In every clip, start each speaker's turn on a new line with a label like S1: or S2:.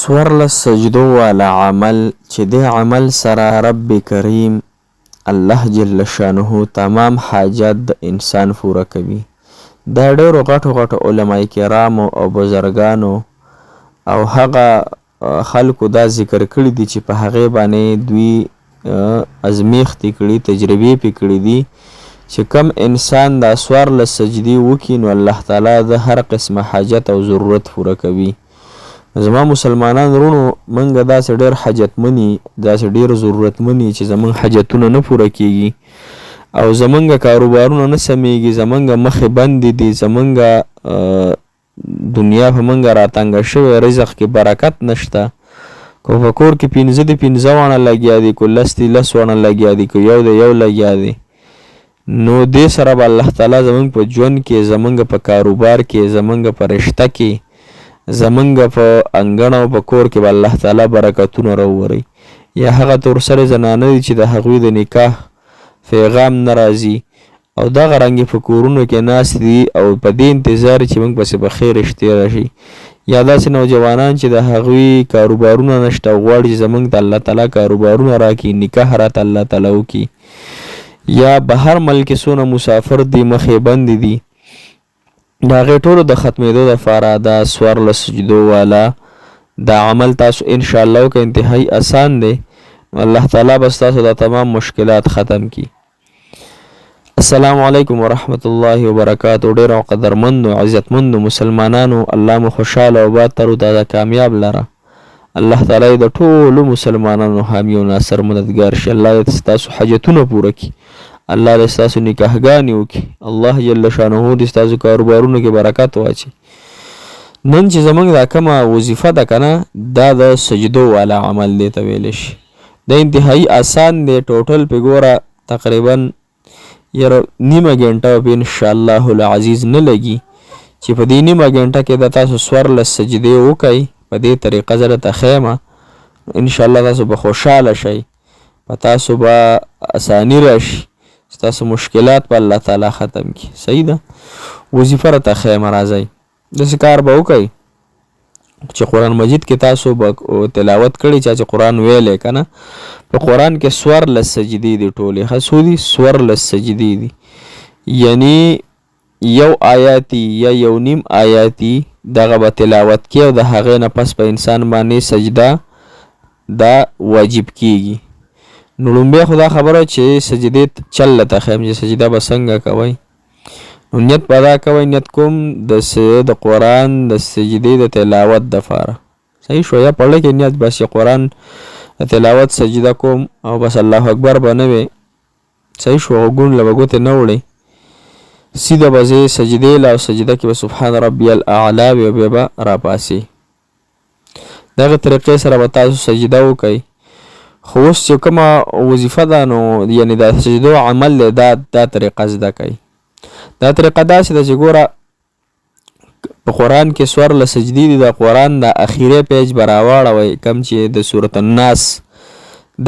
S1: څوارلس سجدو والا عمل چې د عمل سره رب کریم الله جل شانه تمام حاجات د انسان پوره کوي. دا ډېرو غټو علماء کرامو او بزرګانو او هغه خلکو دا ذکر کړي دي چې په هغې باندې دوی ازمیختې کړي، تجربې پې کړي دي چې کم انسان دا 14 سجدې وکړي نو الله تعالی د هر قسمه حاجت او ضرورت پوره کوي. زما مسلمانان ورونو، منګه داسې ډېر حاجتمني، داسې ډېر ضرورتمني چې زمونږ حاجتونه نه پوره کیږي او زمونږ کاروبارونه نه سمیږي، زمونږ مخې بندې دي، زمونږ دنیا په منګه راتنګه شوې، رزق کې برکت نشته. که په کور کې 15 دي 15 وانه لګیا دي، که 10 دي 10 وانه لګیا دي، که یو دی یو لګیا دی، نو دې سره به الله تعالی زمونږ په ژوند کې، زمونږ په کاروبار کې، زمونږ په رشته کې، زمونږ په انګړ او په کور کې به الله تعالی برکتونه راووري. یا هغه تورسرې زنانه دي چې د هغوی د نکاح پیغام نه راځي او دغه رنګې په کورونو کې ناست دي او په دې انتظار چې موږ پسې به خیر رشتې راشي. یا داسې نوجوانان چې د هغوی کاروبارونه نشته او غواړي چې زموږ د الله تعالی کاروبارونه راکړي، نکاح راته الله تعالی وکړي. یا بهر ملک څونه مسافر دي، مخې بندې دي، د هغې ټولو د ختمېدو دپاره دا 14 سجدو والا دا عمل تاسو انشاءالله وکړئ. انتهایی اسان دی، الله تعالی به ستاسو دا تمام مشکلات ختم کړي. السلام علیکم ورحمت الله وبرکاتو. ډېرو قدرمندو عزتمندو مسلمانانو، الله مو خوشحاله او باد تر و تازه کامیاب لره. الله تعالی د ټولو مسلمانانو حامی او ناصر مددګار شي. الله دې ستاسو حاجتونه پوره کړي، الله دې ستاسو نکاحګانې وکړي، الله جل شانه دې ستاسو کاروبارونو کې برکت واچي. نن چې زموږ دا کومه وظیفه ده که نه، دا د سجدو والا عمل دی ته ویلی شي. دا انتهایی آسان دی. ټوټل پې ګوره تقریبا یاره نیمه ګنټه به انشاءالله العزیز نه لګي چې په دې نیمه ګنټه کې د تاسو 14 سجدې وکئ. په دې طریقه زه درته ښیم، انشاءالله تاسو به خوشحاله شئ، په تاسو به اساني راشي، ستاسو مشکلات په الله تعالی ختم کړي. صحیح ده؟ وظیفه راته ښیم، راځئ داسې کار به وکئ چې قرآن مجید کې تاسو به تلاوت کړي. چا چې قرآن ویلی که نه، په قرآن کې 14 سجدې دي ټولې. ښه څو دي؟ 14 سجدې دي. یعنی یو آیاتي یا یو نیم آیاتي دغه به تلاوت کې او د هغې نه پس په انسان باندې سجده دا واجب کیږي. نو لومبی خو دا خبره چې سجدې چل لته ښیم چې سجده به څنګه کوئ. نو نیت به دا کوئ، نیت کوم د قرآن د سجدې د تلاوت دپاره. صحیح شو؟ یا پړه کې نیت بس قرآن د تلاوت سجده کوم او بس الله اکبر به نه وی. صحیح شو؟ غوږونو له به ګوتې نه وړئ، سیده به ځې سجدې له او سجده کې به سبحان ربي الاعلی وي او بیا به راپاسئ. دغه طریقې سره به تاسو سجده وکئ. خو اوس چې کومه وظیفه ده نو یعنې د سجدو عمل دی، دا طریقه زده کئ. دا طریقه داسې ده چې ګوره په قرآن کې 14 سجدې دي. د قرآن د اخیری پیج به راواړوئ، کم چې د سورة الناس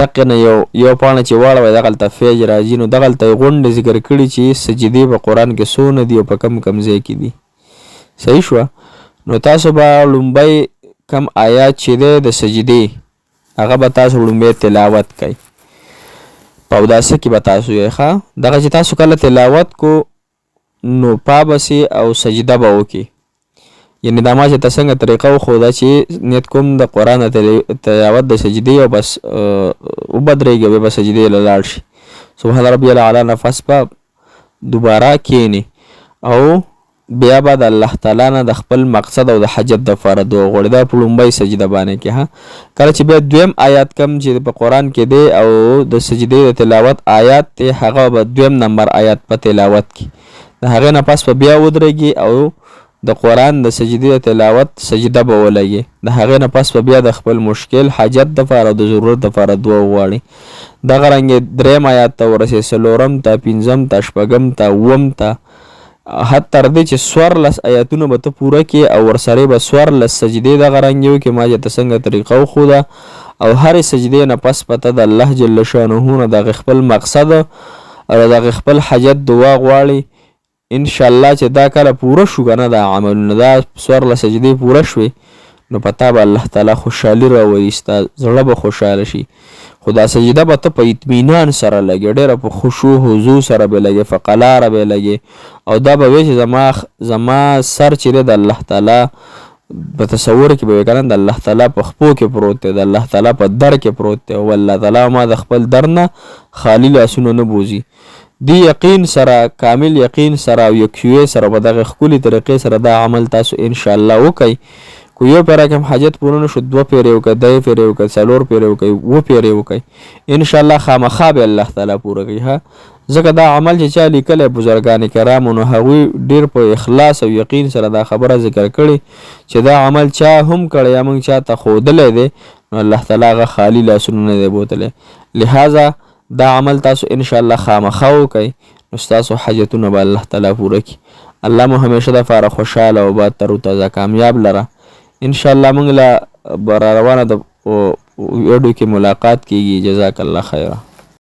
S1: دقې نه یو پاڼه چې واړوئ دغلته پیج راځي. نو دغلته یې غونډې ذکر کړي چې سجدې په قرآن کې څونه دي او په کم ځای کې دي. صحیح شوه؟ نو تاسو به لومبی کم آیات چې دی د سجدې هغه به تاسو لومبی تلاوت کوئ. په اوداسه کې به تاسو یې ښه دغه چې تاسو کله تلاوت کو نو پا بسې او سجده به وکړي. یعنې دا ما چې ته څنګه طریقه وښوده چې نیت کوم د قرآن تلاوت د سجدې او بس وبدرېږي، بیا به سجدې له لاړ شي، سبحان ربي الاعلی نفس به دوباره کښېني او بیا به د الله تعالی نه د خپل مقصد او د حاجت دپاره دعا غواړي. دا په لومبۍ سجده باندې کې ها. کله چې بیا دویم آیات کم چې په قرآن کې دی او د سجدې د تلاوت آیات دی، هغه به 2 نمبر آیات په تلاوت کې، د هغې نه پس به بیا ودرېږي او د قرآن د سجدې د تلاوت سجده به ولګي. د هغې نه پس به بیا د خپل مشکل حاجت دپاره او د ضرورت دپاره دعا وغواړي. دغه رنګې 3 آیات ته ورسې، 4 ته، 5 ته، 6 ته، 7 ته، حتی تر دې چې 14 آیاتونه به ته پوره کړې او ورسره به 14 سجدې دغه رنګې وکړې ما چې ته څنګه طریقه وښوده. او هرې سجدې نه پس به ته د الله جل شانه نه دغه خپل مقصد او دغه خپل حاجت دعا غواړي. انشاءالله چې دا کله پوره شو که نه دا عملونه، دا 14 سجدې پوره شوې نو پتا به الله تعالی خوشحالي راولي، ستا زړه به خوشحاله شي. خو دا سجده به ته په اطمینان سره لګې، ډېره په خشوع حضور سره به لګې، په قلاره به لګې، او دا به وایې چې زما سر چې دی د الله تعالی په تصور کې به وي که نه، د الله تعالی په خپو کې پروت دی، د الله تعالی په در کې پروت دی، او الله تعالی ما د خپل در نه خالی لاسونه نه بوځي. دی یقین سره، کامل یقین سره او یکشوی سره په دغه ښکلي طریقې سره دا عمل تاسو انشاءالله وکئ. که یو پیره کې هم حاجت پوره نه شو، 2 پیرې وکئ، 3 پیرې وکئ، 4 پیرې وکئ، 7 پیرې وکئ، انشاءالله خامخا به الله تعالی پوره کوي. ها ځکه دا عمل چې چا لیکلی بزرګان کرامو، نو هغوی ډېر په اخلاص او یقین سره دا خبره ذکر کړې چې دا عمل چا هم کړی یا موږ چا ته ښودلی دی، نو الله تعالی هغه خالي لاسونه نه دی بوتلی. لہذا دا عمل تاسو انشاءالله خامخا وکئ، نو ستاسو حاجتونه به الله تعالی پوره کړي. الله مو همیشه دپاره خوشحاله او باد تر و تازه کامیاب لره. انشاءالله موږ له روانه د ویډیو کې ملاقات کیږي. جزاک الله خیره.